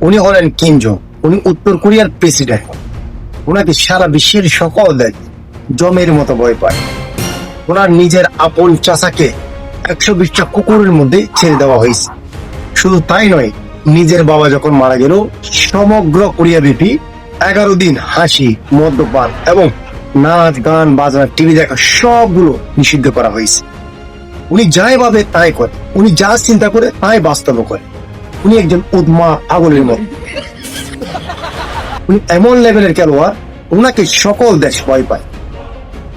উনি হলেন Kim Jong. উনি উত্তর কোরিয়ার প্রেসিডেন্ট। ওনাকে সারা বিশ্বের সকল দেশ জমের মতো ভয় পায়। ওনার নিজের আপন চাচাকে 120টা কুকুরের মধ্যে ছেড়ে দেওয়া হয়েছে। শুধু তাই নয়, নিজের বাবা যখন মারা গেল, সমগ্র কোরিয়া ব্যাপী 11 দিন হাসি, মদ্যপান এবং নাচ গান বাজনা টিভি দেখা সবগুলো নিষিদ্ধ করা হয়েছে। উনি যাই ভাবে তাই করে, উনি যা চিন্তা করে তাই বাস্তব করে। উনি একজন উন্মাদ পাগলের মতো। উনি এমন লেভেলের খেলোয়াড়, ওনাকে সকল দেশ ভয় পায়।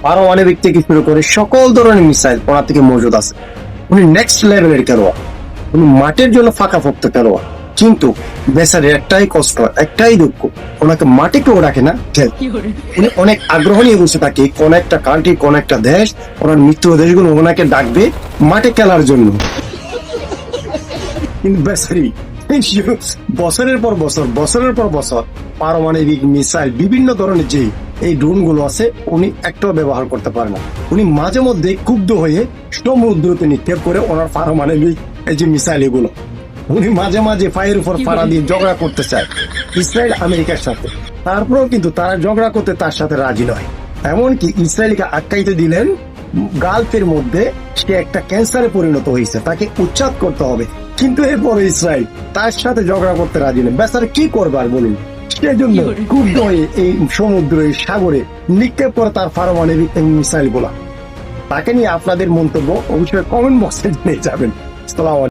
পারমাণবিক থেকে শুরু করে সকল ধরনের মিসাইল ওনার থেকে মজুদ আছে। উনি নেক্সট লেভেলের খেলোয়াড়। উনি মাঠের জন্য ফাঁকাফোক্ত খেলোয়াড়, কিন্তু বেচারের একটাই কষ্ট, একটাই দুঃখ, ওনাকে মাঠে কেউ রাখে না। উনি অনেক আগ্রহ নিয়ে বসে থাকে কোন একটা কান্ট্রি, কোন একটা দেশ, ওনার মিত্র দেশগুলো ওনাকে ডাকবে মাঠে খেলার জন্য। কিন্তু বেচারি বছরের পর বছর, বছরের পর বছর পারমাণবিক মিসাইল বিভিন্ন ধরনের যে এই ড্রোন গুলো আছে, উনি একটাও ব্যবহার করতে পারে না। উনি মাঝে মধ্যে ক্ষুব্ধ হয়ে সমুদ্রতে নিক্ষেপ করে ওনার পারমাণবিক এই যে মিসাইল এগুলো, উনি মাঝে মাঝে ফায়ের উপর ফাড়া দিয়ে ঝগড়া করতে চায় ইসরায়েল আমেরিকার সাথে। তারপরেও কিন্তু তারা ঝগড়া করতে তার সাথে রাজি নয়। এমনকি ইসরায়েলকে আটকাইতে দিলেন গালফের মধ্যে সে একটা ক্যান্সারে পরিণত হয়েছে, তাকে উচ্ছেদ করতে হবে। কিন্তু এরপরে ইসরায়েল তার সাথে ঝগড়া করতে রাজি নেই। বেচারা কি করবার বলুন? সেজন্য ক্ষুব্ধ হয়ে এই সমুদ্রে, সাগরে নিক্ষেপ করে তার পারমাণবিক মিসাইল গুলা। তাকে নিয়ে আপনাদের মন্তব্য অবশ্যই কমেন্ট বক্সে জানিয়ে যাবেন। আসসালামু আলাইকুম।